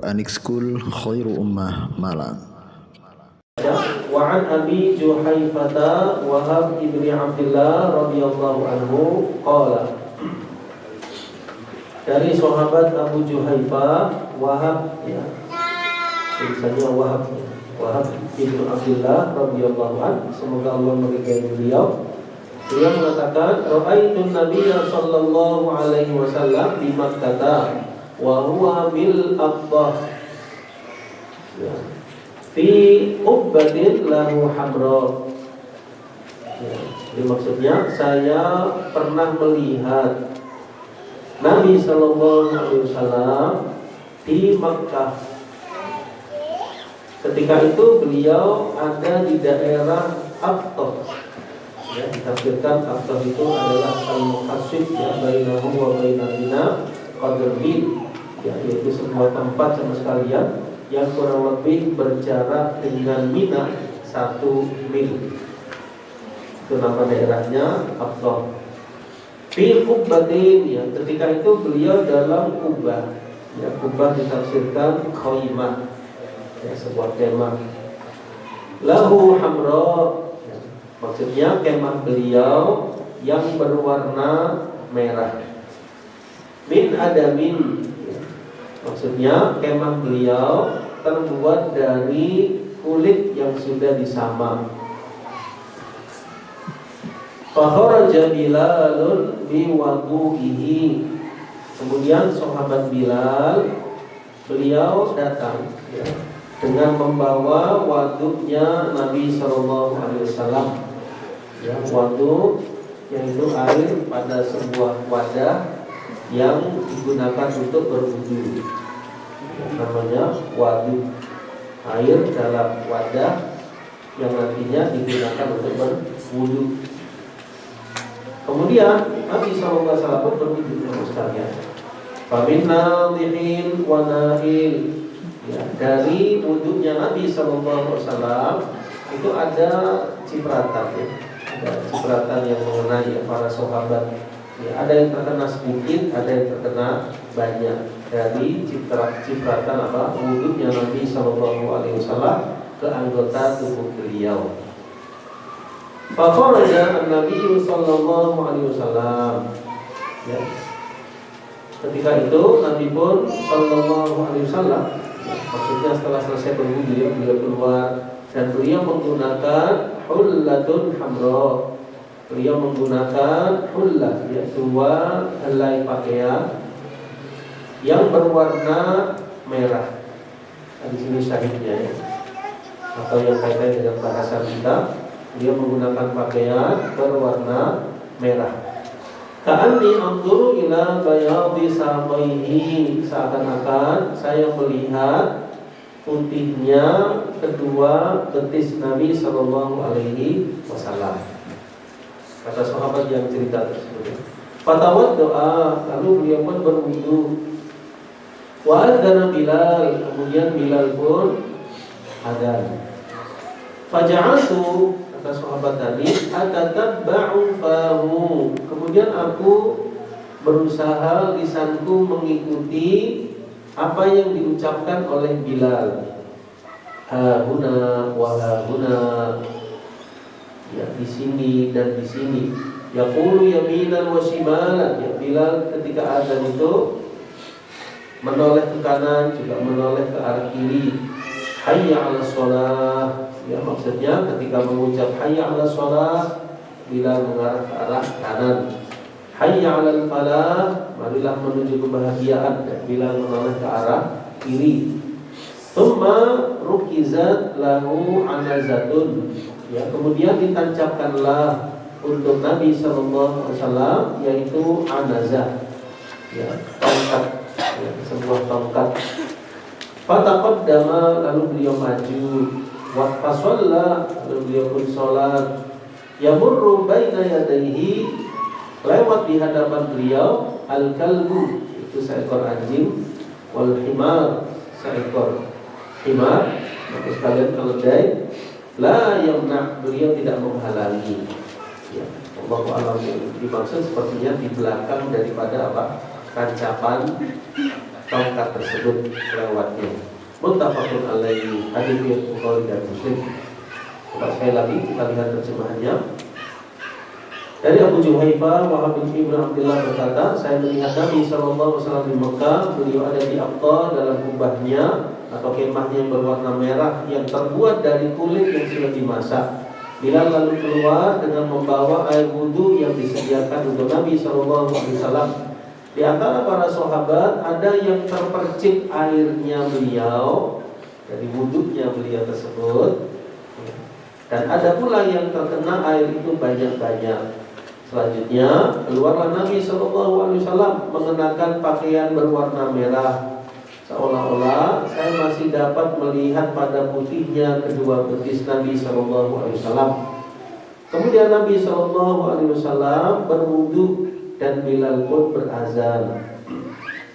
Quranic School Khairu Ummah Malang. Wa an Abi Juhaifata Wahab ibni Abdillah radhiyallahu anhu qala. Dari sahabat Abu Juhaifah Wahab, ya, tulisannya Wahab, Wahab ibnu Abdillah radhiyallahu anhu, semoga Allah meridai beliau. Beliau mengatakan, ra'aitun Nabiyya sallallahu alaihi wasallam di Makkah wa huwa bil Aqbah, ya, fi ubbatin lahu hamra. Ya, jadi maksudnya saya pernah melihat Nabi sallallahu alaihi wasallam di Makkah. Ketika itu beliau ada di daerah Aqbah. Ya, ditafsirkan Aqbah itu adalah al-muqasid, ya, bainahu wa bainal qadrbil, ya, yaitu sebuah tempat sama sekalian yang kurang lebih berjarak dengan Mina 1 mil. Itu nama daerahnya Aqbah. Fi qubbatin, ya, ketika itu beliau dalam kubah. Ya, kubah ditafsirkan khaimah, ya, sebuah kemah. Lahu hamra, ya, maksudnya kemah beliau yang berwarna merah. Min adamin, ya, maksudnya kemah beliau terbuat dari kulit yang sudah disamak. Fakharaja Bilalun biwadu'ihi. Kemudian sahabat Bilal, beliau datang, ya, dengan membawa waduknya Nabi sallallahu alaihi wasallam. Ya, waduk yaitu air pada sebuah wadah yang digunakan untuk berwudu. Namanya waduk, air dalam wadah yang nantinya digunakan untuk berwudu. Kemudian Nabi SAW pun berwudu sekalian. Faminna dhihin wa nahil. Ya, dari wudunya Nabi SAW itu ada cipratan, ya. Ada cipratan yang mengenai para sahabat. Ya, ada yang terkena sedikit, ada yang terkena banyak dari cipratan apa wudunya Nabi SAW ke anggota tubuh beliau. Fakharaja an-Nabi sallallahu alaihi wasallam. Ya. Ketika itu Nabi pun sallallahu alaihi wasallam, ya, maksudnya setelah selesai berwudu beliau keluar dan beliau menggunakan hullatun hamra. Beliau menggunakan hullah, ya, 2 helai pakaian yang berwarna merah. Di sini syahidnya, ya. Atau yang kaitan dengan bahasa kita, dia menggunakan pakaian berwarna merah. Ka'anni anzuru ila bayadi saqaihi, seakan-akan saya melihat putihnya kedua betis Nabi sallallahu alaihi wasallam. Kata sahabat yang cerita tersebut. Fatawad doa, lalu beliau pun berwudu. Wa adzana Bilal, kemudian Bilal pun adzan. Faja'altu, kata sahabat tadi, atatabba'u fahu. Kemudian aku berusaha lisanku mengikuti apa yang diucapkan oleh Bilal. Hahuna wa hahuna, ya, di sini dan di sini. Yaqulu yaminan wa shimalan. Ya, Bilal ketika azan itu menoleh ke kanan juga menoleh ke arah kiri. Hayya 'alas shalah. Ya, maksudnya ketika mengucap hayya 'alas shalah, Bilal mengarah ke arah kanan. Hayya 'alal falah, marilah menuju kebahagiaan, dan Bilal menoleh ke arah kiri. Tsumma rukizat lahu anazatun. Ya, kemudian ditancapkanlah untuk Nabi sallallahu alaihi wasallam yaitu anazah. Ya, tongkat, ya, sebuah tongkat. Fataqaddama, lalu beliau maju. Wa fasalla, lalu beliau pun salat. Yamurru baina yadayhi, lewat di hadapan beliau al-kalbu, itu seekor anjing, wal himar, seekor himar. Maka sekalian keledai. La yamna, beliau tidak menghalangi. Ya, Allahu a'lam, dimaksud sepertinya di belakang daripada apa? Tancapan tongkat tersebut lewatnya. Muttafaqun alaihi, hadits riwayat Bukhari dan Muslim. Coba sekali lagi kita lihat terjemahannya. Dari Abu Juhaifah, Wahab bin Abdullah berkata, saya melihat Nabi SAW di Mekah. Beliau ada di Aqta dalam kubahnya atau kemahnya yang berwarna merah yang terbuat dari kulit yang sudah dimasak. Bilal lalu keluar dengan membawa air wudhu yang disediakan untuk Nabi SAW. Di antara para sahabat ada yang terpercik airnya beliau dari wudhunya beliau tersebut, dan ada pula yang terkena air itu banyak-banyak. Selanjutnya keluarlah Nabi SAW mengenakan pakaian berwarna merah, seolah-olah saya masih dapat melihat pada putihnya kedua betis Nabi SAW. Kemudian Nabi SAW berwudu dan Bilal pun berazan.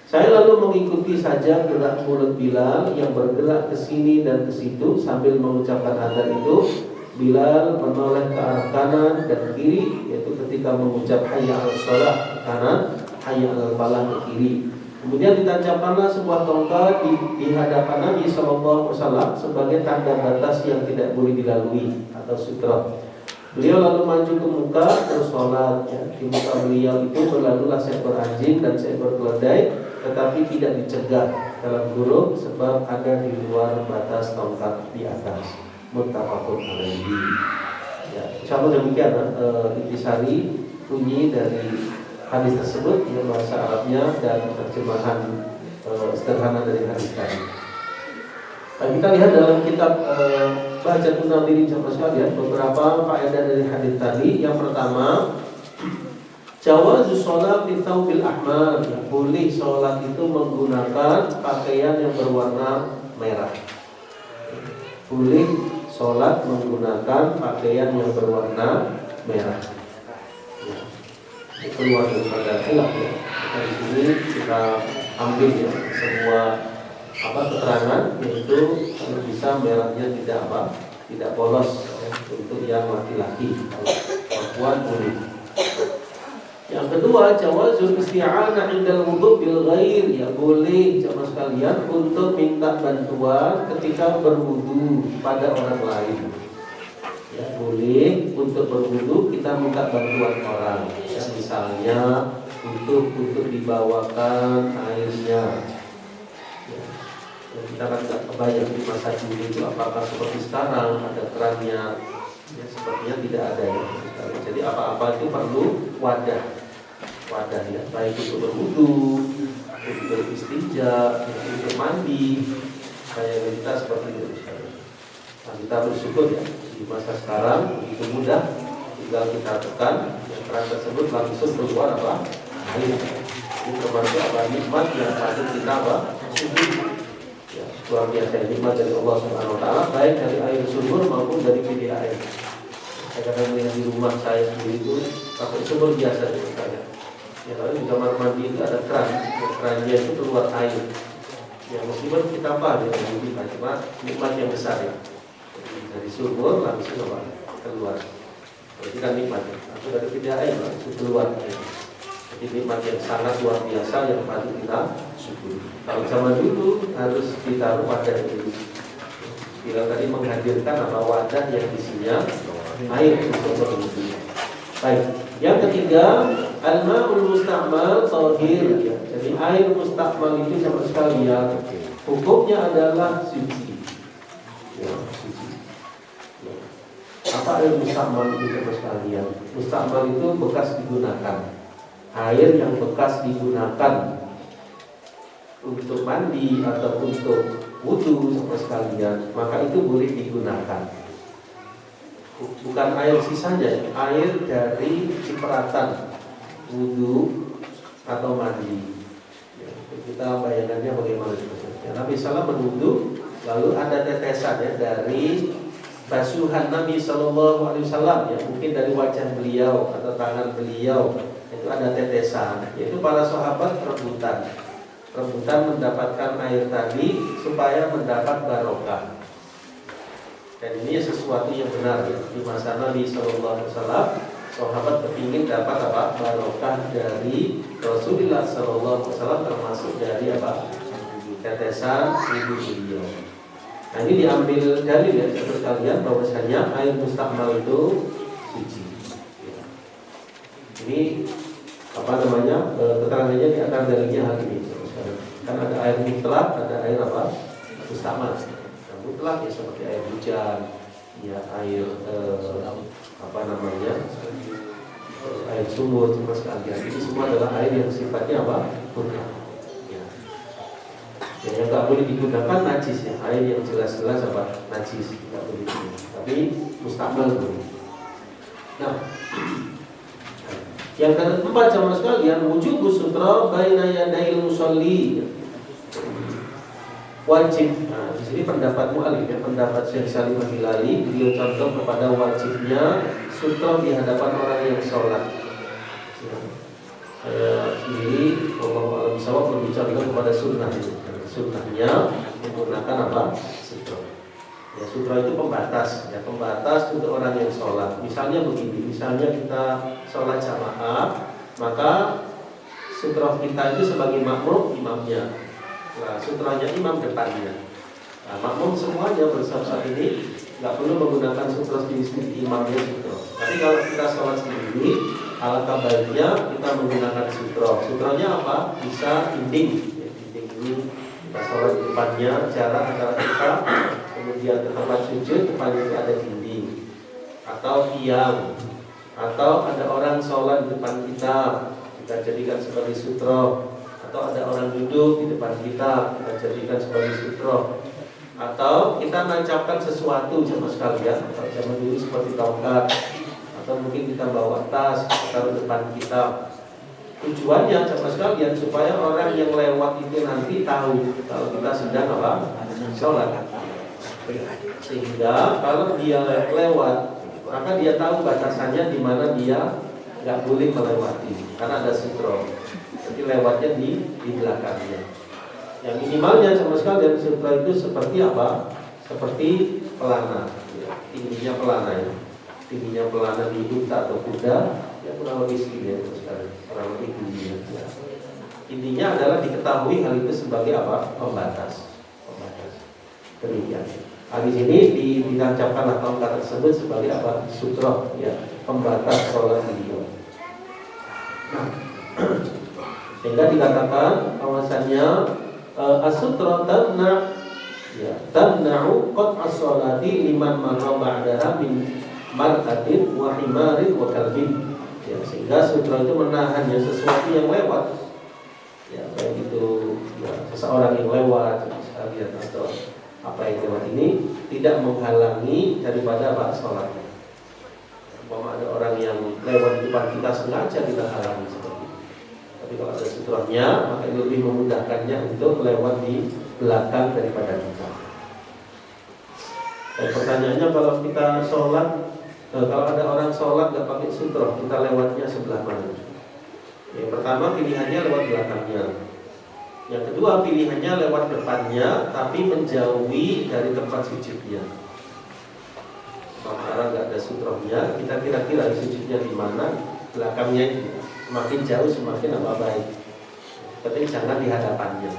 Saya lalu mengikuti saja gerak mulut Bilal yang bergerak ke sini dan ke situ sambil mengucapkan azan itu. Bilal menoleh ke arah kanan dan kiri, yaitu ketika mengucap hayya 'alas shalah ke kanan, hayya 'alal falah ke kiri. Kemudian ditancapkanlah sebuah tongkat di hadapan Nabi SAW sebagai tanda batas yang tidak boleh dilalui atau sutra. Beliau lalu maju ke muka bersolat. Di muka beliau itu berlalulah seekor anjing dan seekor keledai, tetapi tidak dicegah dalam kurung sebab ada di luar batas tongkat di atas. Muttafaqun alaihi. Ya, insyaallah demikian intisari bunyi dari hadis tersebut, yang bahasa Arabnya dan terjemahan sederhana dari hadis tadi. Kita lihat dalam kitab Bahjatul Nadirin jamaah sekalian beberapa faedah dari hadis tadi. Yang pertama, jawazu sholat fi thawbil ahmar, boleh sholat itu menggunakan pakaian yang berwarna merah. Boleh sholat menggunakan pakaian yang berwarna merah. Ya. Itu keluar daripada khilaf ya. Kita di sini kita ambil ya semua keterangan, yaitu kalau bisa merahnya tidak polos ya, untuk yang laki-laki. Kalau perempuan boleh. Yang kedua, jawazul isti'anah indal wudu bil ghair, ya boleh jemaah sekalian untuk minta bantuan ketika berwudu pada orang lain. Ya boleh untuk berwudu kita minta bantuan orang. Ya, misalnya untuk dibawakan airnya. Ya, kita kan tidak kebayang di masa dulu itu apakah seperti sekarang ada kerannya. Ya, sepertinya tidak ada ya. Jadi apa-apa itu perlu wadah ya, baik untuk berwudu, untuk beristinja, untuk mandi, kayak kita seperti itu. Nah, kita bersyukur ya di masa sekarang begitu mudah, tinggal kita tekan yang keran tersebut langsung keluar air. Ini termasuk nikmat yang patut kita syukuri. Ya, luar biasa nikmat dari Allah Subhanahu Wa Taala, baik dari air sumur maupun dari PDAM. Saya kadang melihat di rumah saya sendiri itu pakai sumur biasa itu saya. Ya, lalu di kamar mandi itu ada keran, kerannya itu keluar air. Ya, meskipun kita paham ya, cuma nikmat yang besar ya. Dari sumur langsung keluar. Jadi kan nikmat ya. Atau dari PDAM langsung keluar air. Jadi nikmat yang sangat luar biasa yang patut kita syukuri. Kalau zaman dulu harus ditaruh wadah dulu. Bila tadi menghadirkan wadah yang isinya air untuk berwudu. Baik, yang ketiga, al-ma'ul musta'mal tahir. Jadi air musta'mal itu sama sekalian hukumnya adalah suci. Ya, suci. Ya. Apa air musta'mal itu sama sekalian? Musta'mal itu bekas digunakan. Air yang bekas digunakan untuk mandi atau untuk wudu sama sekalian, maka itu boleh digunakan. Bukan air sisanya, air dari cipratan wudu atau mandi. Ya, kita bayangannya bagaimana? Ya, Nabi SAW berwudu, lalu ada tetesan ya dari basuhan Nabi SAW, ya mungkin dari wajah beliau atau tangan beliau, itu ada tetesan. Yaitu para sahabat rebutan mendapatkan air tadi supaya mendapat barokah. Dan ini sesuatu yang benar ya. Di masa Nabi SAW, sahabat kepingin dapat barokah dari Rasulullah SAW, termasuk dari tetesan ibu beliau. Nah ini diambil dalil ya saudara sekalian bahwasanya air mustakmal itu suci. Ya. Ini apa namanya keterangannya di akar dalilnya hal ini. Kan ada air mutlak, ada air apa? Mustakmal. Nah, mutlak ya seperti air hujan, ya air apa namanya? Air sumur, sama sekalian. Ini semua adalah air yang sifatnya apa? Mutlak. Ya. Yang nggak boleh digunakan najis ya, air yang jelas-jelas apa? Najis, nggak boleh digunakan. Tapi mustakmal boleh. Nah, yang keempat jamaah sekalian, wujub sutra baina yadail musalli. Wajib. Nah, di sini pendapat mu'alif ya, pendapat Syekh Salim Al-Hilali, beliau contoh kepada wajibnya sutra di hadapan orang yang sholat. Ya. Saya sendiri, Allah Alam berbicara kepada sunnah itu. Sunnahnya menggunakan apa? Sutra. Ya, sutra itu pembatas, ya pembatas untuk orang yang sholat. Misalnya begini, misalnya kita sholat jamaah, maka sutra kita itu sebagai makmum imamnya. Nah, sutranya imam depannya. Nah, makmum semuanya bersama ini nggak perlu menggunakan sutra sendiri imamnya sutra. Tapi kalau kita sholat sendiri, alangkah baiknya kita menggunakan sutra. Sutranya apa? Bisa dinding. Ya, dinding ini kita sholat di depannya, jarak antara kita kemudian ke tempat sujud depannya ada dinding, atau tiang, atau ada orang sholat di depan kita jadikan sebagai sutra. Atau ada orang duduk di depan kita jadikan sebagai sutra. Atau kita menancapkan sesuatu jemaah sekalian, kalau zaman dulu seperti tongkat, atau mungkin kita bawa tas taruh depan kita. Tujuannya jemaah sekalian supaya orang yang lewat itu nanti tahu kalau kita sedang apa? Sholat. Sehingga kalau dia lewat, maka dia tahu batasannya di mana dia nggak boleh melewati, karena ada sutra. Jadi lewatnya di belakangnya. Yang minimalnya sama sekali dari sutra itu seperti apa? Seperti pelana, ya. Tingginya pelana ya. Tingginya pelana di unta atau kuda, ya kurang lebih segini ya sekali. Kurang lebih tingginya. Ya. Intinya adalah diketahui hal itu sebagai apa? Pembatas. Demikian. Nah, di sini ditancapkanlah tongkat tersebut sebagai apa? Sutra, ya, pembatas sholat beliau. Nah, sehingga dikatakan bahwasannya as-sutra tamna'u qat'as sholati liman marra ba'daha min mar'atin wa himarin wa kalbin. Ya, sehingga sutra itu menahan ya sesuatu yang lewat. Ya, baik itu ya, seseorang yang lewat sekalian atau apa yang lewat ini tidak menghalangi daripada apa sholatnya. Umpama ada orang yang lewat di depan kita sengaja kita halangi seperti itu. Tapi kalau ada sutranya, maka itu lebih memudahkannya untuk lewat di belakang daripada kita. Dan pertanyaannya kalau kita sholat, kalau ada orang sholat nggak pakai sutra, kita lewatnya sebelah mana? Yang pertama pilihannya lewat belakangnya. Yang kedua pilihannya lewat depannya, tapi menjauhi dari tempat sujudnya. Karena nggak ada sutranya, kita kira-kira sujudnya di mana, belakangnya itu. Semakin jauh semakin apa baik. Tapi jangan di hadapannya,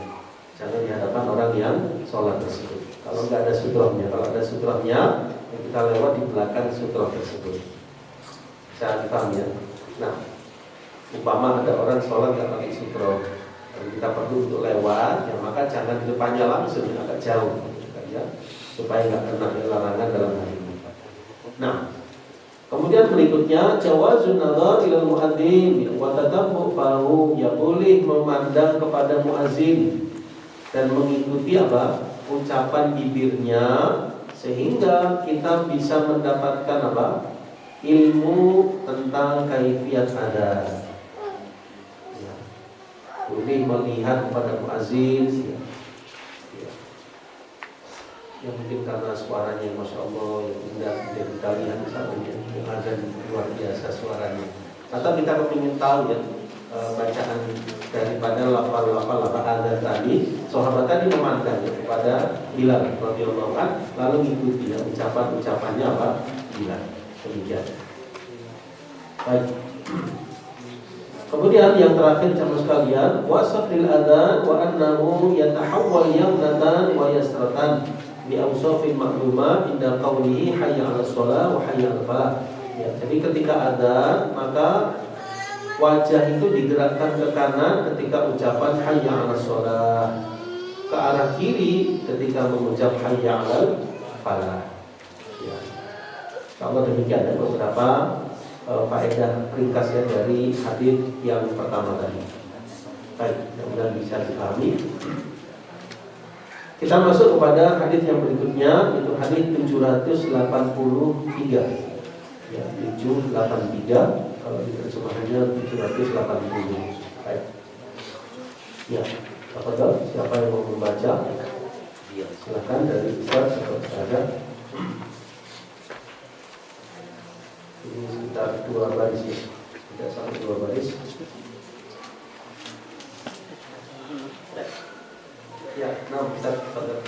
jangan di hadapan orang yang sholat tersebut. Kalau nggak ada sutranya, kalau ada sutranya, kita lewat di belakang sutra tersebut. Saya paham ya. Nah, umpama ada orang sholat nggak pakai sutra, dan kita perlu untuk lewat, ya maka jangan di depannya langsung, agak jauh, ya, supaya nggak kena larangan dalam hal ini. Nah, kemudian berikutnya jawazun nazar ila muadzin wa tatabbu fahu, ya boleh memandang kepada muadzin dan mengikuti apa? Ucapan bibirnya sehingga kita bisa mendapatkan apa? Ilmu tentang kaifiat adhan. Ya. Boleh melihat kepada muadzin ya. Yang mungkin karena suaranya Masya Allah yang indah dari kalian misalnya yang ada luar biasa suaranya. Atau kita ingin tahu ya bacaan daripada lafal-lafal adzan tadi, sahabat tadi memandang ya, kepada Bilal radhiyallahu anhu lalu mengikuti ya, ucapannya apa? Bilal. Demikian. Baik. Kemudian yang terakhir jamaah sekalian, wasafil adzan wa annahu yatahawwal yamnatan wa yasratan bi awsafil ma'lumat inda qawlihi hayya 'alas shalah wa hayya 'alal falah. Ya, jadi ketika adzan maka wajah itu digerakkan ke kanan ketika ucapan hayya 'alas shalah, ke arah kiri ketika mengucap hayya 'alal falah. Ya. Kalau demikian ada beberapa faedah ringkasnya dari hadis yang pertama tadi. Baik, mudah-mudahan bisa dipahami. Kita masuk kepada hadis yang berikutnya, itu hadis 783. Ya, 783 kalau diterjemahkannya 780. Baik. Ya, siapa yang mau membaca? Silakan dari Ustaz atau Ustazah. Ini sekitar 2 baris ya, tidak sampai 2 baris. Ya, nah kita pada.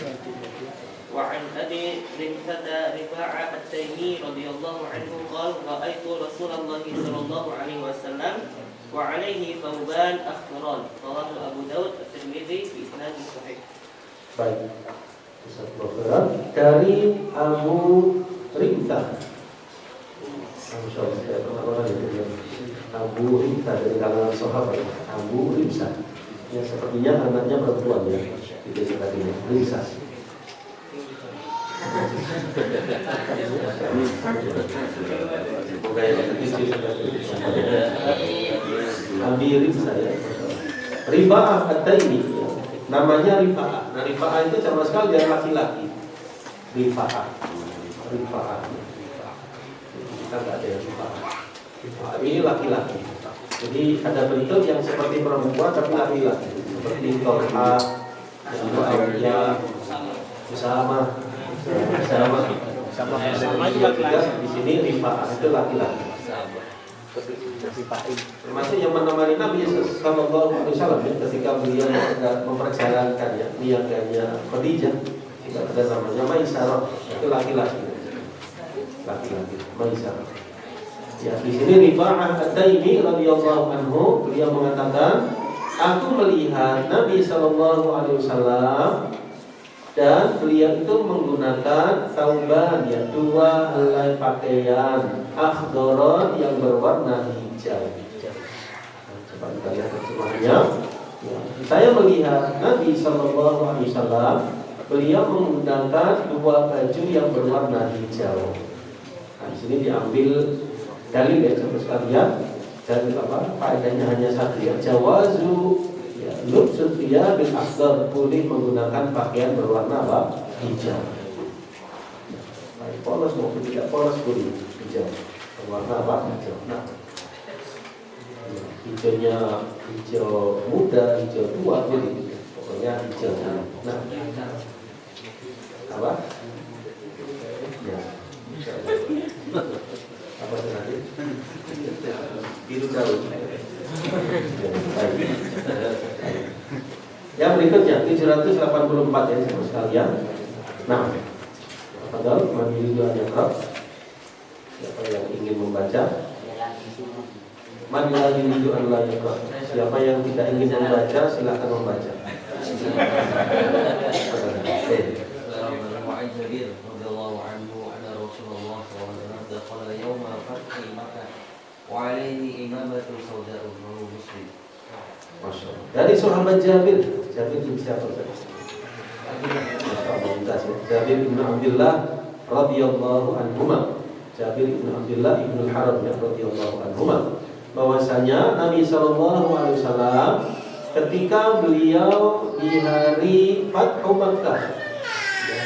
وعن أبي رمثة رفاعة التيمي رضي الله عنه قال رأيت رسول الله صلى الله عليه وسلم وعليه ثوبان أخضران رواه أبو داود الترمذي بإسناد صحيح. Baik, dari Abu Rimthah. Abu Rimthah dari kalangan sahabat. Abu Rimthah. Ya, sepertinya anaknya perempuan ya. Itu tadinya Rimthah. Abi Rimthah ya. Rifa'ah At-Taimi. Namanya Rifa'ah. Nah, Rifa'ah itu sama sekali dia laki-laki. Rifa'ah. Kita nggak ada yang Rifa'ah. Ini laki-laki. Jadi ada bentuk yang seperti perempuan tapi laki-laki. Seperti Tolha, Muawiyah, Usama. Di sini Rifa'ah itu laki-laki. Termasuk yang menemani Nabi Sallallahu Alaihi Wasallam ketika beliau memperjalankan ya niaganya Khadijah, tidak ada namanya Maisarah, itu laki-laki Maisarah. Ya, di sini Rifa'ah At-Taimi radhiyallahu anhu beliau mengatakan, aku melihat Nabi Sallallahu Alaihi Wasallam dan beliau itu menggunakan sauban ya, 2 helai pakaian akhdoron yang berwarna hijau. Coba kita lihat terjemahannya. Ya, saya melihat Nabi Sallallahu Alaihi Wasallam beliau menggunakan 2 baju yang berwarna hijau. Nah, di sini diambil dalil ya saudara sekalian. Dan apa? Faedahnya hanya satu ya, jawazu lubsul thiyabil akhdar, boleh menggunakan pakaian berwarna apa? Hijau. Baik polos maupun tidak polos boleh hijau. Berwarna apa? Hijau. Nah, hijaunya hijau muda, hijau tua boleh. Pokoknya hijau. Nah, apa? Ya. Apa tadi? Biru daun. Yang berikutnya 784 ya saudara sekalian. Nah, padahal mandiri doa yang kerap. Siapa yang ingin membaca? Man la yuridu an la yaqra. Siapa yang tidak ingin membaca silakan membaca. Dari sahabat Jabir bin siapa saja? Jabir bin Abdullah radhiyallahu anhuma. Jabir bin Abdullah ibn al-Haram radhiyallahu anhuma, bahwasanya Nabi sallallahu alaihi wasallam ketika beliau di hari Fathu Makkah. Ya,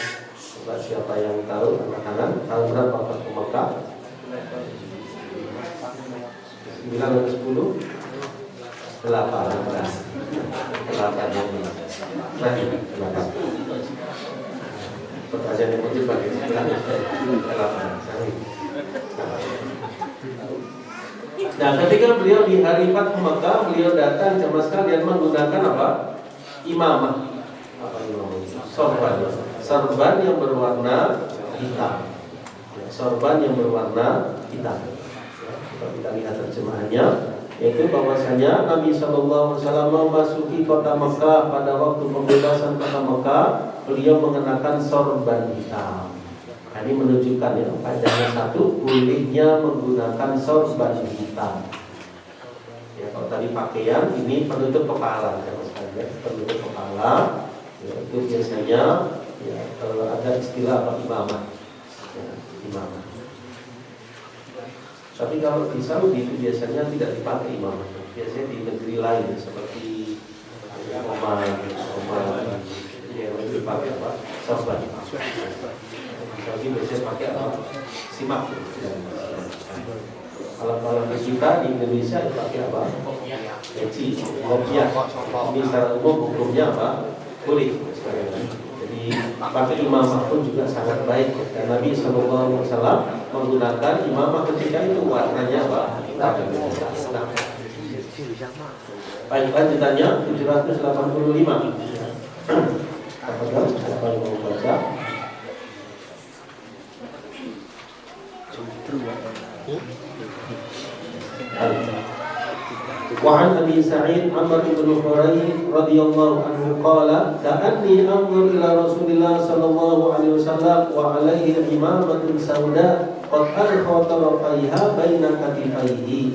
siapa yang tahu angkat tahun berapa Fathu Makkah? 9 atau 10? 8. Pertanyaan yang penting bagi Nah, ketika beliau di hari Fathu Makkah, beliau datang sama sekalian menggunakan apa? Imamah. Apa imamah? Sorban yang berwarna hitam. Sorban yang berwarna hitam. Kalau kita lihat terjemahannya, yaitu bahwasanya Nabi SAW memasuki kota Mekah pada waktu pembebasan kota Mekah, beliau mengenakan sorban hitam. Nah, ini menunjukkan ya, faedahnya satu, bolehnya menggunakan sorban hitam. Ya, kalau tadi pakaian, ini penutup kepala, ya, penutup kepala. Ya, itu biasanya ya, ada istilah apa imamah, ya, imamah. Tapi kalau di Saudi itu biasanya tidak dipakai imamah. Biasanya di negeri lain seperti Oman, ya lebih dipakai apa? Sorban. Saudi biasanya pakai apa? Simak. Kalau di kita di Indonesia itu pakai apa? Peci, kopiah. Ini secara umum hukumnya apa? Boleh. Jadi pakai imamah pun juga sangat baik. Dan Nabi SAW menggunakan imamah ketika itu warnanya apa? Baik, lanjutannya 785. Apa yang mau baca? وعن أبي سعيد عمرو بن حريث رضي الله عنه قال كأني أنظر إلى رسول الله صلى الله عليه وسلم وعليه عمامة سوداء قد ألقى طرفيها بين كتفيه.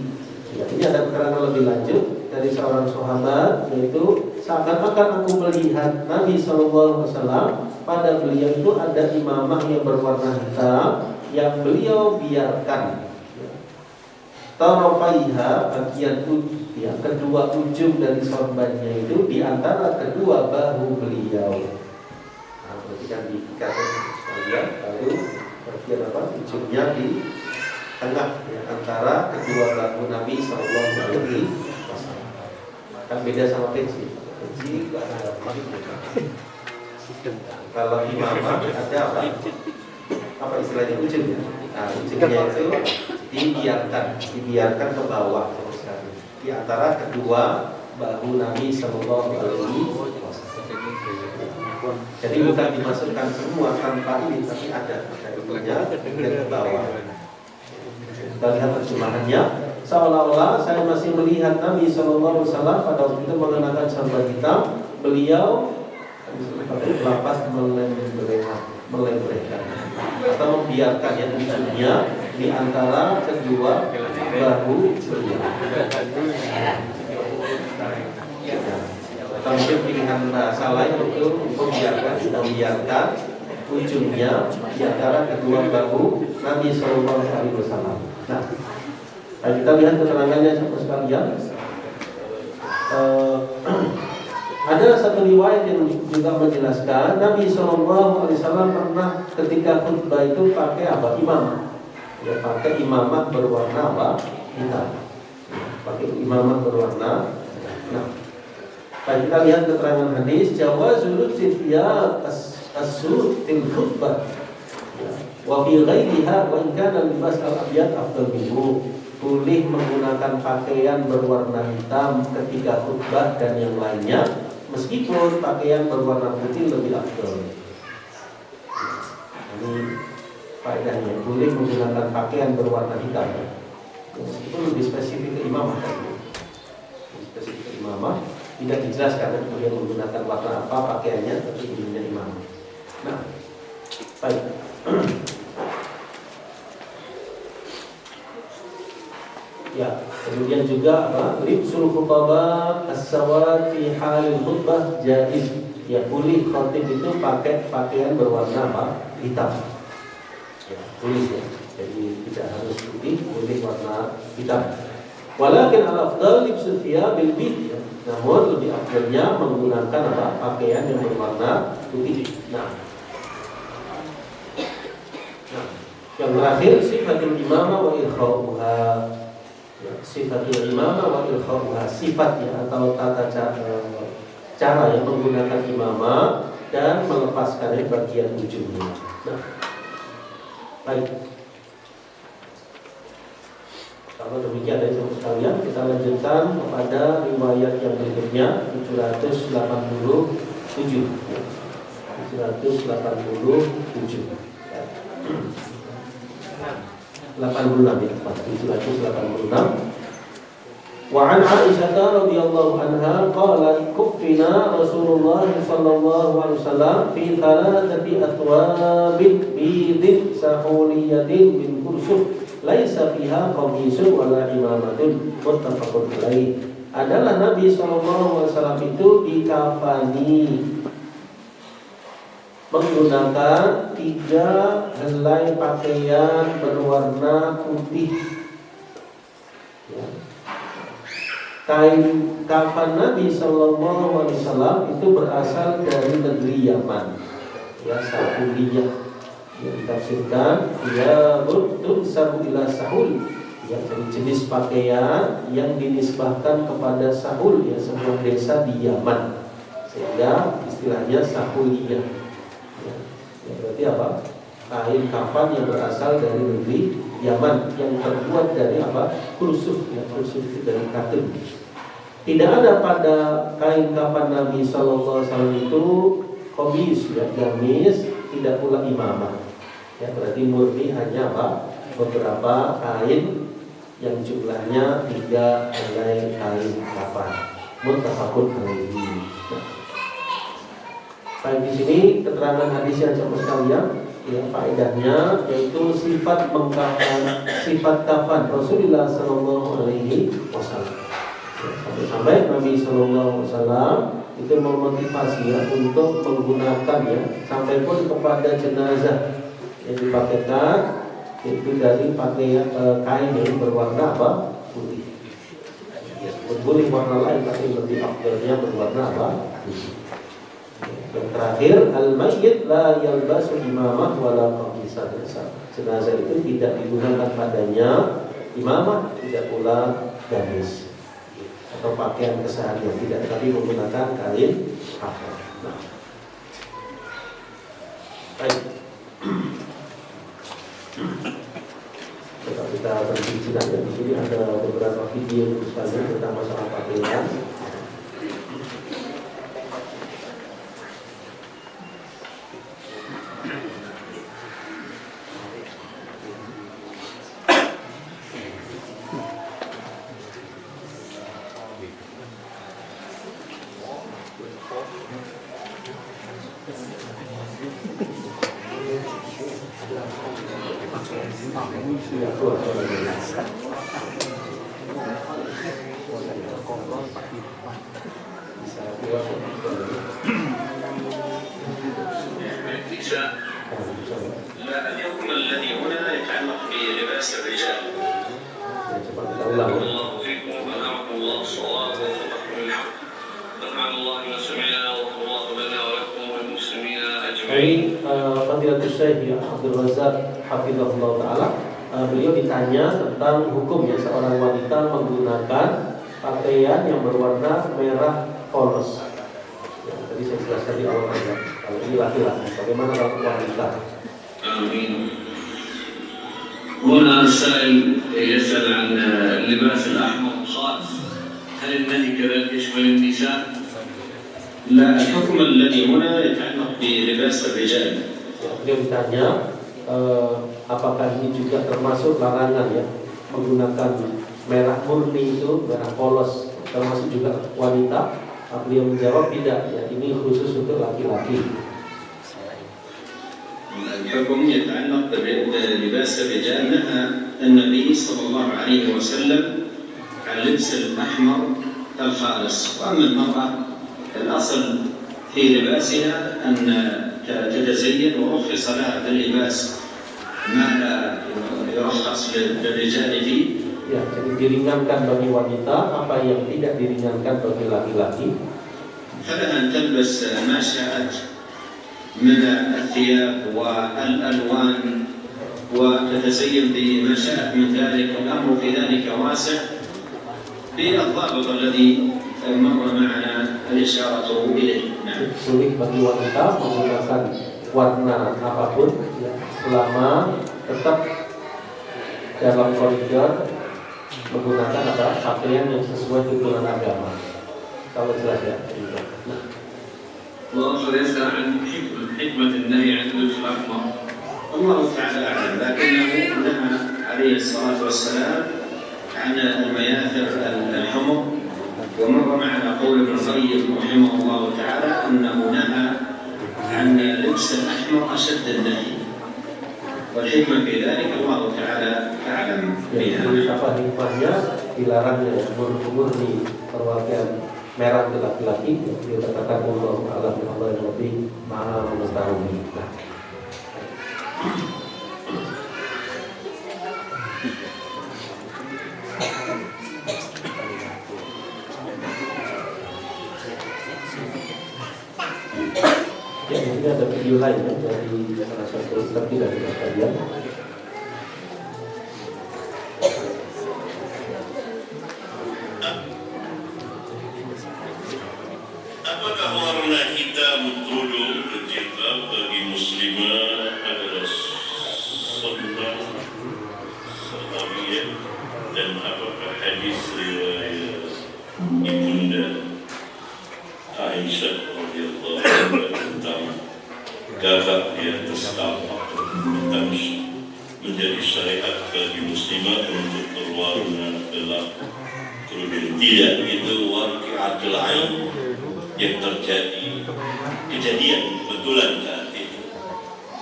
Ya, ini ada keterangan lebih lanjut dari seorang sahabat, yaitu seakan-akan aku melihat Nabi SAW pada beliau itu ada imamah yang berwarna hitam yang beliau biarkan tarafaiha, bagian ya, kedua ujung dari sorbannya itu di antara kedua bahu beliau. Nah, berarti kan diikat sekalian, lalu bagian apa? Ujungnya di tengah ya, antara kedua bahu Nabi Sallallahu Alaihi Wasallam. Kan beda sama peci. Peci kalau imamah ada apa? Apa istilahnya ujungnya? Nah, ujungnya itu dibiarkan ke bawah sekali di antara kedua bahu Nabi Sallallahu Alaihi Wasallam. Jadi bukan dimasukkan semua tanpa ini, tapi ada ujungnya ke bawah. Kita lihat terjemahannya. Seolah-olah saya masih melihat Nabi Sallallahu Alaihi Wasallam pada waktu itu mengenakan sorban hitam. Beliau lapas melembrekan atau membiarkan ya ujungnya di antara kedua bahu beliau. Atau mungkin pilihan bahasa lain untuk membiarkan ujungnya di antara kedua bahu Nabi Sallallahu Alaihi Wasallam. Nah, kita lihat keterangannya saudara sekalian. Ada satu riwayat yang juga menjelaskan Nabi SAW pernah ketika khutbah itu pakai apa? Imamah. Ya, pakai imamah berwarna apa? Hitam. Pakai imamah berwarna. Nah, kita lihat keterangan hadis jawazul sifya as-sud fil khutbah. Wa fi ghairiha wa in kana libas al-abyad afdal minhu. Boleh menggunakan pakaian berwarna hitam ketika khutbah dan yang lainnya, meskipun pakaian berwarna putih lebih afdal. Ini faedahnya, boleh menggunakan pakaian berwarna hitam. Meskipun lebih spesifik ke imamah tadi. Spesifik ke imamah tidak dijelaskan kemudian menggunakan warna apa pakaiannya, tapi intinya imamah. Nah, baik. Ya, kemudian juga apa? Libsul khutbah as-sawad fi halil khutbah jaiz. Ya, boleh khatib itu pakai pakaian berwarna apa? Hitam. Ya, boleh ya. Jadi tidak harus putih, boleh warna hitam. Walakin al-afdal libsul thiyab bil bid. Namun lebih afdalnya menggunakan apa? Pakaian yang berwarna putih. Nah, yang terakhir sifatul imamah wa ikhauha. Sifatul imamah wa ilkhamuha, sifat ya atau tata cara yang menggunakan imamah dan melepaskannya bagian ujungnya. Nah, baik. Kalau demikian dari teman sekalian, kita lanjutkan kepada riwayat yang berikutnya 787. 786 ya. 86 ya, 786. Wa an Aisyah radhiyallahu anha qalat kuffina Rasulullah sallallahu alaihi wasallam fi thalathati athwabin bidin sahuliyatin min kursuf laisa fiha qamisun wala imamatun muttafaqun alaih. Adalah Nabi sallallahu alaihi wasallam itu dikafani menggunakan 3 helai pakaian berwarna putih. Ya. Kain kafan Nabi Sallallahu Alaihi Wasallam itu berasal dari negeri Yaman, ya Sahuliyah. Yang ditafsirkan ya betul sabu ila sahul, ya jadi jenis pakaian yang dinisbahkan kepada Sahul, ya sebuah desa di Yaman, sehingga istilahnya Sahuliyah. Ya, berarti apa? Kain kafan yang berasal dari negeri Yaman yang terbuat dari apa? Kursuf, ya kursuf itu dari katun. Tidak ada pada kain kafan Nabi Sallallahu Alaihi Wasallam itu komis, ya gamis, tidak pula imamah. Ya berarti murni hanya apa? Beberapa kain yang jumlahnya 3 helai kain kafan. Muttafaqun alaihi. Baik, di sini keterangan hadis yang sama sekalian, ya faedahnya yaitu sifat mengkafan, sifat kafan Rasulullah Sallallahu Alaihi Wasallam. Sampai Nabi Sallallahu Alaihi Wasallam itu memotivasi ya untuk menggunakannya sampai pun kepada jenazah yang dipakaikan itu dari pakaian kain yang berwarna apa? Putih. Ya, boleh warna lain tapi lebih afdalnya berwarna apa? Putih. Yang terakhir al-mayyit la yalbasu imamah wala qamisan. Jenazah itu tidak digunakan padanya imamah, tidak pula gamis atau pakaian keseharian, tidak, tapi menggunakan kain kafan. Nah. Baik. Coba kita berhenti saja. Di sini ada beberapa video misalnya tentang masalah pakaian. Fadilatul Syekh Abdul Razak hafizahullah taala, beliau ditanya tentang hukumnya seorang wanita menggunakan pakaian yang berwarna merah polos. Ya, tadi saya jelaskan di awal ya. Kalau ini laki-laki, bagaimana kalau wanita? Amin. هنا السائل يسأل عن اللباس الأحمر الخاص، هل النهي كذلك يشمل النساء؟ لا، الحكم الذي هنا يتعلق بلباس الرجال. Dia bertanya, apakah ini juga termasuk larangan ya menggunakan merah murni itu, merah polos, termasuk juga wanita? Beliau menjawab tidak, ya ini khusus untuk laki-laki. الحكم يتعلق بلباس الرجال، نهى النبي صلى الله عليه وسلم عن لبس الأحمر الخالص، وأما المرأة الأصل في لباسها أن تتزين ورخص لها في اللباس ما لا يرخص للرجال فيه. Ya, jadi diringankan bagi wanita apa yang tidak diringankan bagi laki-laki. فلها أن تلبس ما شاءت من الثياب والألوان وتتزين بما شاءت من ذلك، الأمر في ذلك واسع بالضابط الذي مر معنا الإشارة إليه. Sulit bagi wanita menggunakan warna apapun ya, selama tetap dalam koridor menggunakan pakaian yang sesuai tuntunan agama. Kalau jelas ya. وآخر يسأل عن حكمة النهي عن اللبس الأحمر. الله تعالى أعلم، لكنه نهى عليه الصلاة والسلام عن المياثر الحمر. ومر معنا قول ابن القيم رحمه الله تعالى أنه نهى عن لبس الأحمر أشد النهي، والحكمة في ذلك الله تعالى أعلم بها. Apa hikmahnya dilarangnya murni perwakil merah untuk laki-laki? Dia katakan Allah yang lebih maha mengetahui. Ya, ini ada video lain ya, dari salah satu ustaz tidak di sekalian. Apakah warna hitam kerudung berjilbab bagi muslimah adalah sunnah sahabiyah, dan apakah hadis riwayat Ibunda Aisyah radhiyallahu anha tentang gagak di atas tapak menjadi syariat bagi muslimah untuk berwarna gelap kerudung? Tidak, itu waqi'atul ain yang terjadi, kejadian betulan saat itu.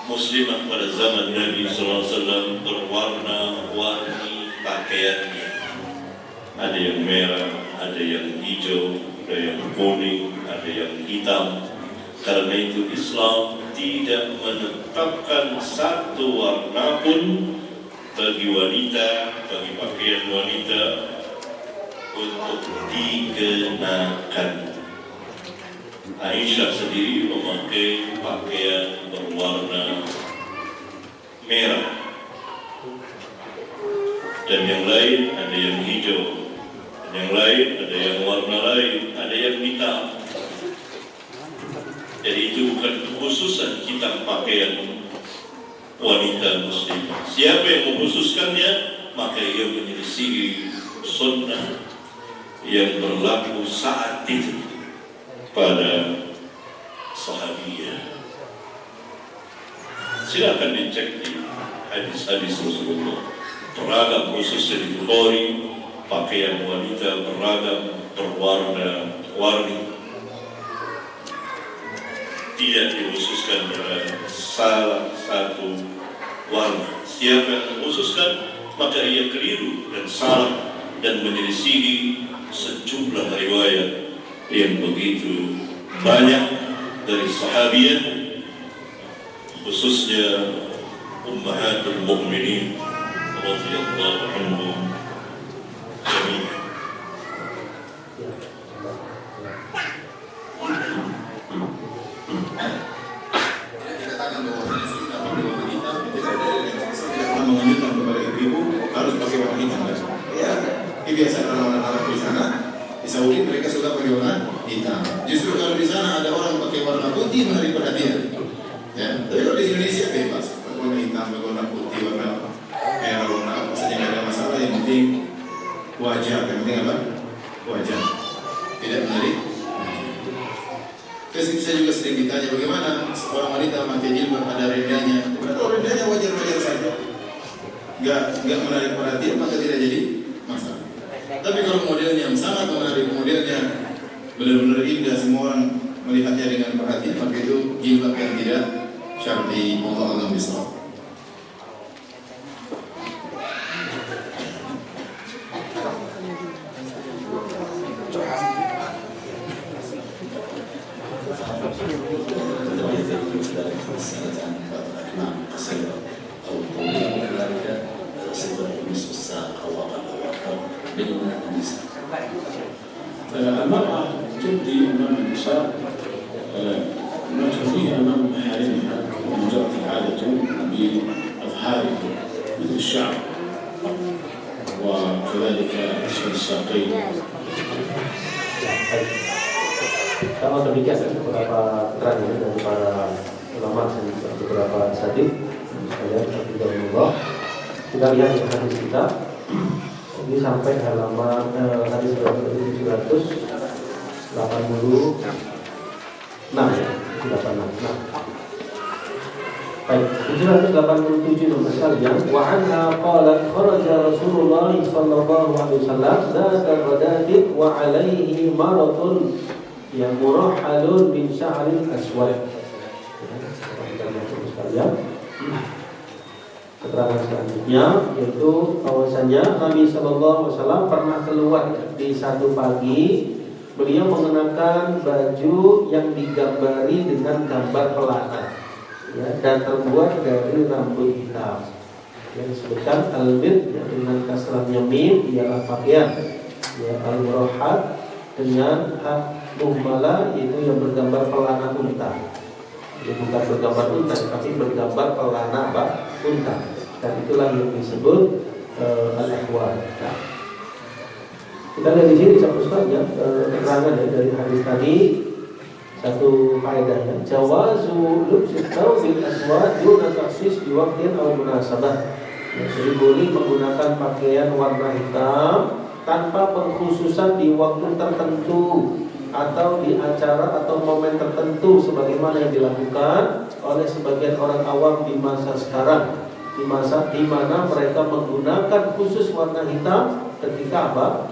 Muslimah pada zaman Nabi SAW berwarna-warni pakaiannya. Ada yang merah, ada yang hijau, ada yang kuning, ada yang hitam. Karena itu Islam tidak menetapkan satu warna pun bagi wanita, bagi pakaian wanita untuk dikenakan. Aisyah sendiri memakai pakaian berwarna merah, dan yang lain ada yang hijau, dan yang lain ada yang warna lain, ada yang hitam. Jadi itu bukan kekhususan kita pakaian wanita muslimah. Siapa yang mengkhususkannya, maka ia menyelisihi sunnah yang berlaku saat itu pada sahabiyah. Silakan dicek di hadis-hadis Rasulullah. Beragam khususnya di Bukhari, pakaian wanita beragam berwarna-warni. Tidak dikhususkan dengan salah satu warna. Siapa yang mengkhususkan, maka ia keliru dan salah dan menyelisihi sejumlah riwayat yang begitu banyak dari sahabiyah, khususnya ummahatul mu'minin radhiyallahu anhum jami'an. Dikatakan bahwa sunnah pakai warna hitam tidak ada yang menganjurkan kepada ibu harus pakai warna hitam. Ya, kebiasaan orang-orang Arab di sana. Di Saudi mereka suka pakai warna hitam. Justru kalau di sana ada orang pakai warna putih menarik perhatian. Ya, tapi kalau di Indonesia bebas, pakai warna hitam, pakai warna putih, warna merah, warna apa saja nggak ada masalah. Yang penting wajah, yang penting apa? Wajah. Tidak menarik. Saya juga sering ditanya bagaimana seorang wanita memakai jilbab ada rendahnya. Kalau rendahnya wajar-wajar saja, nggak menarik perhatian, maka tidak jadi masalah. Tapi kalau modelnya yang sangat menarik, modelnya benar-benar indah, semua orang melihatnya dengan perhatian, maka itu jilbab yang tidak syar'i. Allah a'lam bishawab. المرأة تبدي أمام النساء ما تخفيه أمام محارمها، وجرت العادة بإظهاره مثل الشعر وكذلك أسفل الساقين. Kalau demikian beberapa keterangan dari para ulama dan beberapa hadis sekalian Allah, kita lihat di hadis kita ini sampai halaman hadis 786 ya, 86. Baik, 787 nomor sekalian. Wa anha qalat kharaja Rasulullah sallallahu alaihi wasallam dzata ghadatin wa alaihi maratun ya murahhalun min sya'rin aswad. Keterangan selanjutnya yaitu bahwasanya Nabi sallallahu alaihi wasallam pernah keluar di satu pagi. Beliau mengenakan baju yang digambari dengan gambar pelana. Ya, dan terbuat dari rambut hitam. Yang disebutkan al-bid ya, dengan kasrahnya mim ialah pakaian. Ya, al-murahhat dengan hak muhmala itu yang bergambar pelana unta. Jadi bukan bergambar unta, tapi bergambar pelana unta. Dan itulah yang disebut al-ahwal. Nah, kita lihat di sini ya, keterangan dari hadis tadi. Satu faedahnya jawazu lubsi thawbil aswad duna takhsis di waqtin aw munasabah. Jadi boleh menggunakan pakaian warna hitam tanpa pengkhususan di waktu tertentu atau di acara atau momen tertentu sebagaimana yang dilakukan oleh sebagian orang awam di masa sekarang, di masa di mana mereka menggunakan khusus warna hitam ketika apa?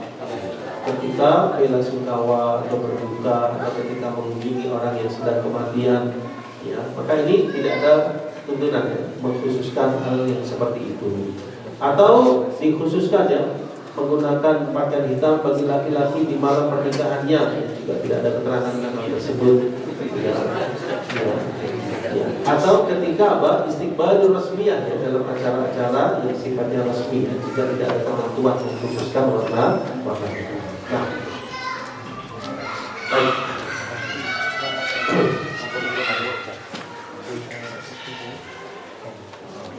Ketika bela sungkawa atau berduka atau ketika mengunjungi orang yang sedang kematian, ya, maka ini tidak ada tuntunan ya, mengkhususkan hal yang seperti itu. Atau dikhususkan ya, menggunakan pakaian hitam bagi laki-laki di malam pernikahannya, ya, juga tidak ada keterangan tentang hal tersebut. Ya, ya. Atau ketika apa? Istiqbalul rasmiyah ya, dalam acara-acara yang sifatnya resmi, ya, juga tidak ada ketentuan mengkhususkan warna hitam. Nah, baik.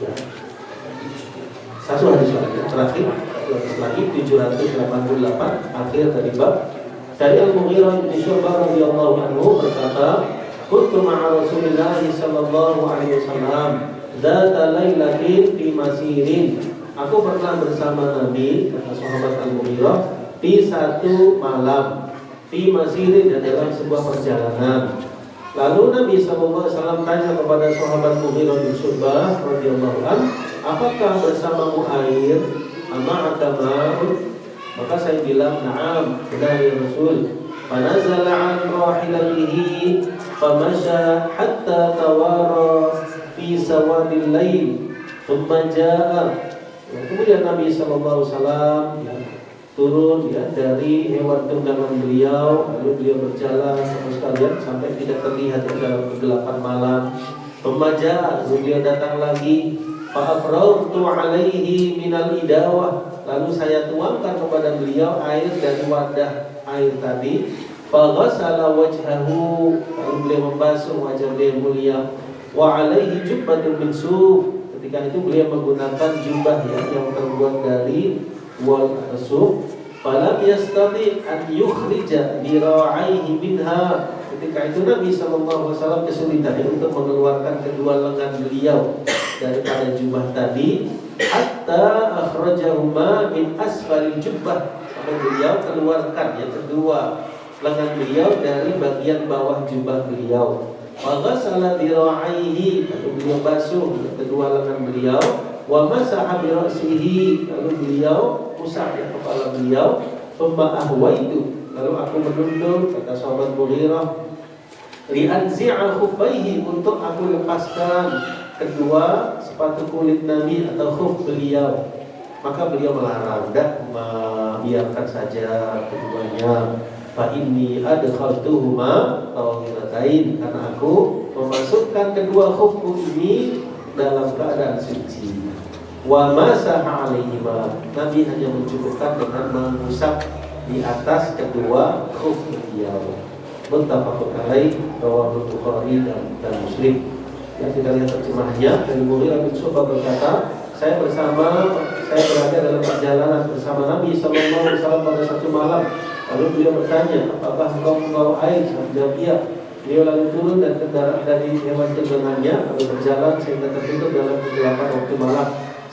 Ya. Satu hadis terakhir, lagi 788 akhir dari bab. Dari Al-Mughirah bin Syu'bah radhiyallahu anhu berkata, "Kuntu ma'a Rasulillah sallallahu alaihi wasallam dzata lailatin fi masirin." Aku pernah bersama Nabi, kata sahabat Al-Mughirah, di satu malam di Masirin dan dalam sebuah perjalanan. Lalu Nabi SAW tanya kepada sahabat Mughirah bin Syu'bah radhiyallahu anhu, apakah bersamamu air? Ama'aka ma'un? Maka saya bilang, na'am, benar ya Rasul. Fanazala an rahilatihi famasha hatta tawara fi sawadil lail thumma jaa. Kemudian Nabi SAW turun ya dari hewan tunggangan beliau, lalu beliau berjalan sama sekalian sampai tidak terlihat dalam kegelapan malam. Pemaja, lalu beliau datang lagi. Fa'afrautu alaihi minal idawah, lalu saya tuangkan kepada beliau air dari wadah air tadi. Faghasala wajhahu, lalu beliau membasuh wajah beliau mulia. Wa alaihi jubbatun min suf, ketika itu beliau menggunakan jubah ya, yang terbuat dari wal suf. Falam yastati an yukhrija dira'aihi minha. Ketika itu Nabi SAW kesulitan untuk mengeluarkan kedua lengan beliau daripada jubah tadi. Hatta akhrajahuma min asfalil jubbah, sampai beliau keluarkan ya kedua lengan beliau dari bagian bawah jubah beliau. Wa ghasala dira'aihi, lalu beliau basuh kedua lengan beliau. Wa masaha bi ra'sihi, lalu beliau usap ya kepala beliau. Thumma ahwaitu, lalu aku menunduk, kata sahabat Mughirah, li anzi'a khuffaihi, untuk aku lepaskan kedua sepatu kulit Nabi atau khuf beliau. Maka beliau melarang, dah biarkan saja keduanya. Fa inni adkhaltuhuma tahiratain, karena aku memasukkan kedua khufku ini dalam keadaan suci. Wa masaha alaihima, Nabi hanya mencukupkan dengan mengusap di atas kedua khuf beliau. Muttafaqun alaih, rawahu Bukhari dan Muslim. Ya, kita lihat terjemahnya. Dari Mughirah bin Syu'bah berkata, saya berada dalam perjalanan bersama Nabi SAW pada satu malam. Lalu beliau bertanya, apakah engkau membawa air? Jawab iya. Beliau lalu turun dan kendaraan dari hewan tunggangannya, lalu berjalan sehingga tertutup dalam kegelapan waktu malam.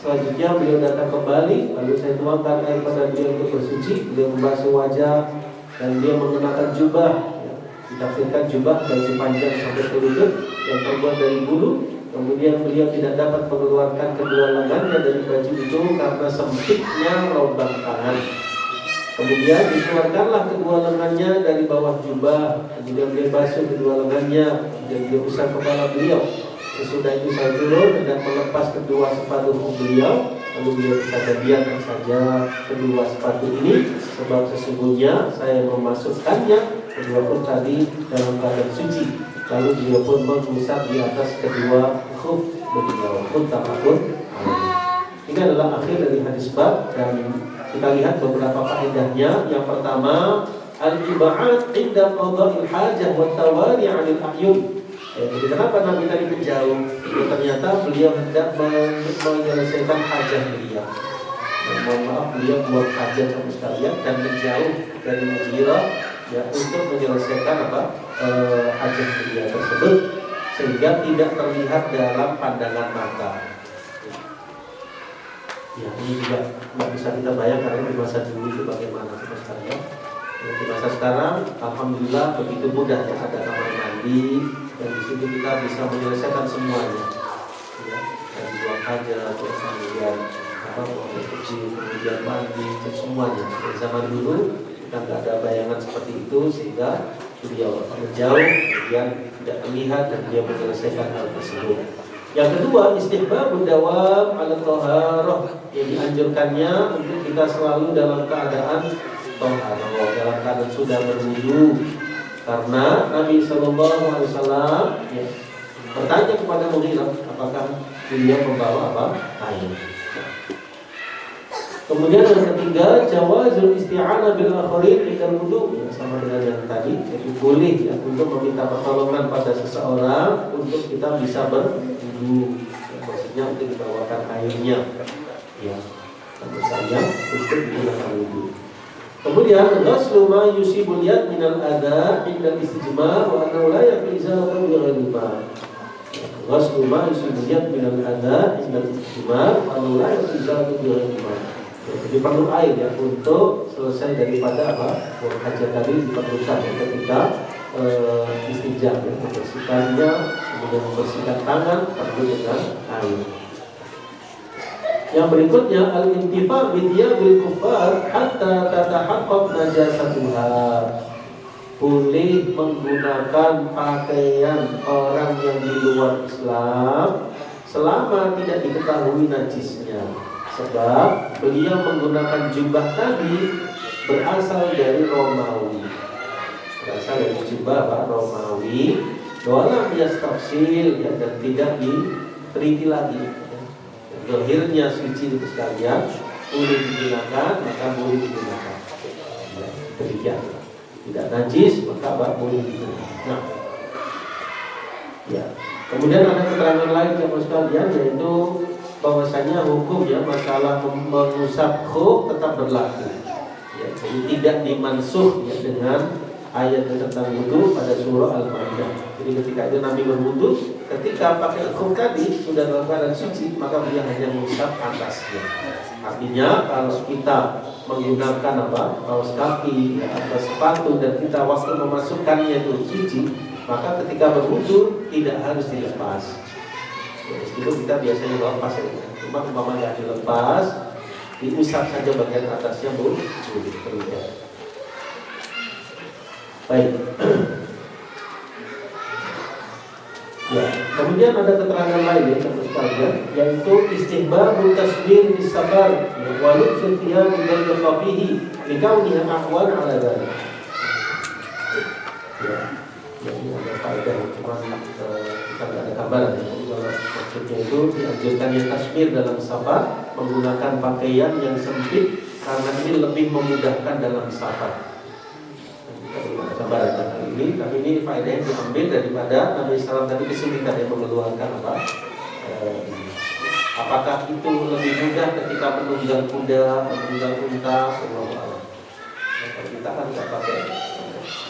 Selanjutnya beliau datang kembali, lalu saya tuangkan air pada beliau untuk bersuci. Beliau membasuh wajah dan beliau mengenakan jubah. Ditafsirkan jubah baju panjang sampai ke lutut yang terbuat dari bulu. Kemudian beliau tidak dapat mengeluarkan kedua lengannya dari baju itu karena sempitnya lubang tangan. Kemudian dikeluarkanlah kedua lengannya dari bawah jubah. Kemudian beliau basuh kedua lengannya dan beliau usap kepala beliau. Sesudah itu saya turun dan melepas kedua sepatu beliau. Lalu beliau berkata, biarkan saja kedua sepatu ini, sebab sesungguhnya saya memasukkannya kedua pun tadi dalam keadaan suci. Lalu beliau pun mengusap di atas kedua khuf beliau. Muttafaqun alaih. Ini adalah akhir dari hadis bab, dan kita lihat beberapa faedahnya. Yang pertama, al-ib'ad 'inda qada'il hajah wa tawari 'anil ahyun. Jadi kenapa Nabi tadi menjauh? Ternyata beliau hendak menyelesaikan hajah beliau. Mohon maaf, beliau buat hajat sama sekalian dan menjauh dari Mughirah ya, untuk menyelesaikan hajat beliau tersebut sehingga tidak terlihat dalam pandangan mata. Ya, ini juga nggak bisa kita bayangkan di masa dulu itu bagaimana sama sekalian. Di masa sekarang, alhamdulillah begitu mudah ya, ada kamar mandi dan di situ kita bisa menyelesaikan semuanya. Ya, dan buang hajat, terus kemudian buang air kecil, kemudian mandi, semuanya. Di zaman dulu kita nggak ada bayangan seperti itu sehingga beliau menjauh, kemudian tidak terlihat dan dia menyelesaikan hal tersebut. Yang kedua, istihbabud dawam ala thaharah, yang dianjurkannya untuk kita selalu dalam keadaan thaharah, dalam keadaan sudah berwudu. Karena Nabi SAW ya, bertanya kepada Mughirah apakah beliau membawa air. Kemudian yang ketiga, jawazul isti'anah bil akharin inda wudu, ya, sama dengan yang tadi, jadi boleh ya untuk meminta pertolongan pada seseorang untuk kita bisa berwudu, ya, maksudnya untuk dibawakan airnya, ya, misalnya untuk digunakan wudu. Kemudian ghaslu ma yusibul yad minal adha inda istijmar wa annahu la yakfi izalatan bi ghairi ma. Ghaslu ma yusibul yad minal adha inda istijmar wa annahu la yakfi izalatan bi ghairi ma. Jadi perlu air ya untuk selesai daripada buang hajat tadi, diperlukan ketika istinja ya, membersihkannya, kemudian membersihkan tangan perlu dengan air. Yang berikutnya al-intifa' bidiyabil kuffar hatta tatahaqqaq najasatuha. Boleh menggunakan pakaian orang yang di luar Islam selama tidak diketahui najisnya. Sebab beliau menggunakan jubah tadi berasal dari Romawi. Berasal dari jubah Romawi. Walam yastafsil ya, dan tidak diteliti lagi. Zahirnya suci itu sekalian, boleh digunakan, maka boleh digunakan. Ya, demikian. Tidak najis, maka boleh digunakan. Nah, ya. Kemudian ada keterangan lain jemaah sekalian, yaitu bahwasanya hukumnya masalah mengusap khuf tetap berlaku. Ya, jadi tidak dimansuh ya dengan ayat tentang wudu pada surah Al-Maidah. Jadi ketika itu Nabi berwudu, ketika pakai khuf tadi sudah dalam keadaan suci, maka dia hanya mengusap atasnya. Artinya kalau kita menggunakan kaos kaki atau sepatu dan kita waktu memasukkannya itu suci, maka ketika berwudu tidak harus dilepas. Ya, meskipun kita biasanya lepas ya, cuma umpama nggak dilepas, diusap saja bagian atasnya boleh. Baik. Ya, kemudian ada keterangan lain ya teman sekalian, yaitu istihbabut tasbih di safar, walau setiap tidak terpapihi, dikauniha ahwan ala dzalik. Ya, ini ada faedah, cuma kita nggak ada kabar ya. Kalau maksudnya itu dianjurkannya tasbih dalam safar menggunakan pakaian yang sempit karena ini lebih memudahkan dalam safar. Sabar kali ini, tapi ini faedah yang diambil daripada Nabi SAW tadi kesulitan yang mengeluarkan apakah itu lebih mudah ketika menunggang kuda, menunggang unta, Allah. Kalau kita kan nggak pakai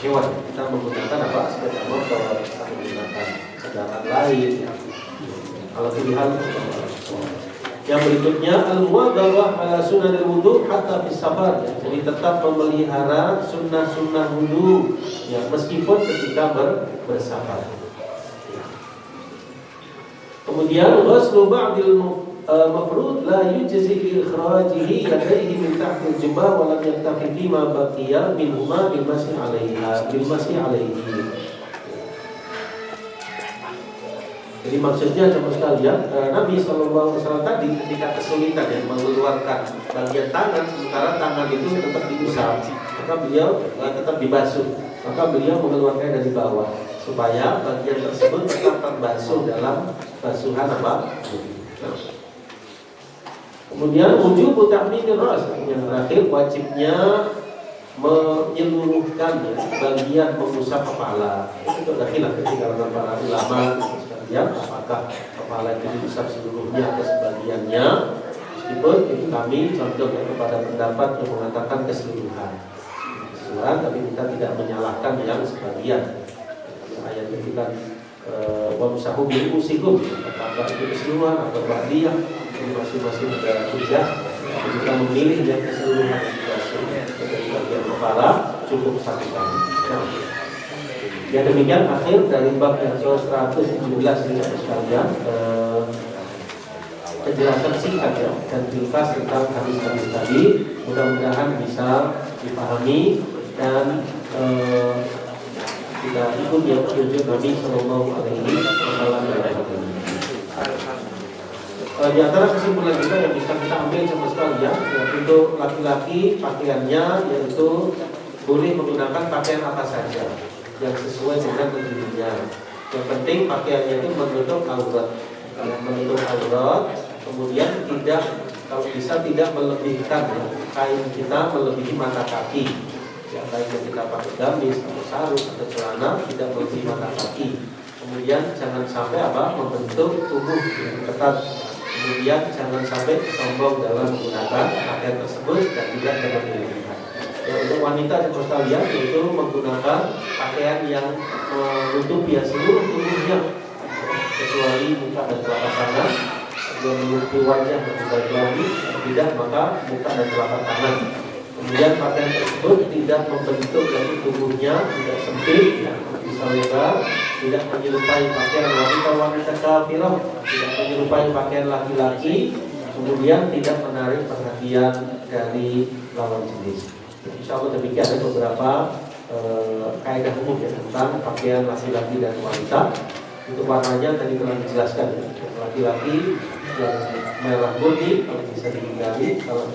hewan, kita menggunakan sepeda motor, kita menggunakan kendaraan lain. Ya. Kalau pilihan yang berikutnya al-muwadharah ala sunnahil wudu hatta fis safar. Jadi tetap memelihara sunnah-sunnah wudu ya meskipun ketika bersafar. Kemudian ghuslu ba'dil mafrud la yujzi bi ikhrajihi yadayhi min tahti al-jubbah wa lam yaktafi bima baqiya minhuma bil masih 'alaiha Jadi maksudnya teman sekalian, Nabi SAW tadi ketika kesulitan ya mengeluarkan bagian tangan, sementara tangan itu tetap diusap, maka beliau tetap dibasuh, maka beliau mengeluarkan dari bawah supaya bagian tersebut tetap terbasuh dalam basuhan apa? Kemudian wujub ta'minir ras, yang terakhir wajibnya menyeluruhkan bagian mengusap kepala. Itu sudah khilaf di kalangan para ulama sekalian, apakah kepala itu diusap seluruhnya atau sebagiannya. Meskipun itu kami condong kepada pendapat yang mengatakan keseluruhan, tapi kita tidak menyalahkan yang sebagian. Ayat itu kan wamsahu bi ru'usikum, apakah itu keseluruhan atau ba'diyah, masing-masing ada hujah. Kita memilih yang keseluruhan dari bagian kepala cukup satu kali. Ya demikian akhir dari bab yang 117 ini sekalian, penjelasan singkat ya dan ringkas tentang hadis-hadis tadi. Mudah-mudahan bisa dipahami dan kita ikut yang tunjuk Nabi Sallallahu Alaihi Wasallam. Di antara kesimpulan kita yang bisa kita ambil sama sekalian, untuk laki-laki pakaiannya yaitu boleh menggunakan pakaian apa saja yang sesuai dengan tujuannya. Yang penting pakaiannya itu menutup aurat, kemudian tidak, kalau bisa tidak melebihkan kain kita melebihi mata kaki. Yang kainnya kita pakai gamis atau sarung atau celana tidak melebihi mata kaki. Kemudian jangan sampai membentuk tubuh yang ketat. Kemudian jangan sampai sombong dalam menggunakan pakaian tersebut dan tidak dengan berlebihan. Untuk wanita dan sekalian yaitu menggunakan pakaian yang menutupi seluruh tubuhnya kecuali muka dan telapak tangan, dan menutupi wajah dan juga lagi tidak maka muka dan telapak tangan. Kemudian pakaian tersebut tidak membentuk dari tubuhnya, tidak sempit, bisa lebar, tidak menyerupai pakaian wanita-wanita kafirah, tidak menyerupai pakaian laki-laki, kemudian tidak menarik perhatian dari lawan jenis. Insya Allah demikian ada beberapa kaidah umum ya, tentang pakaian laki-laki dan wanita. Untuk warnanya tadi telah dijelaskan ya. Laki-laki yang merah murni kalau bisa dihindari, kalau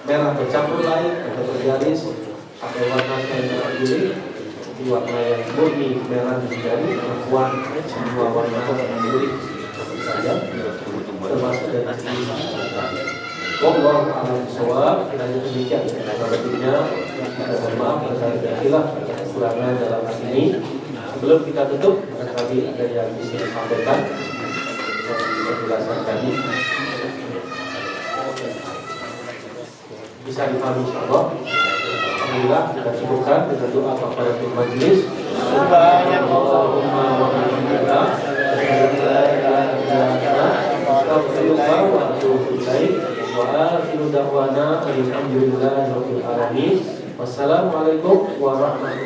merah bercampur lain atau bergaris atau warna selain merah biru, di warna yang murni merah dihindari. Perempuan semua warna biru tentu saja termasuk dari wallahu a'lam bishawab. Hanya demikian lebihnya kita maaf terkait dengan khilaf dan kekurangan dalam hal ini. Sebelum kita tutup, barangkali ada yang bisa disampaikan penjelasan tadi bisa dipahami insyaallah. Alhamdulillah kita cukupkan dengan doa kafaratul majlis. Allahumma wa bihamdika asyhadu an la ilaha illa anta astaghfiruka wa atubu ilaik. Wa akhiru da'wana alhamdulillahi rabbil alamin. Wassalamualaikum warahmatullahi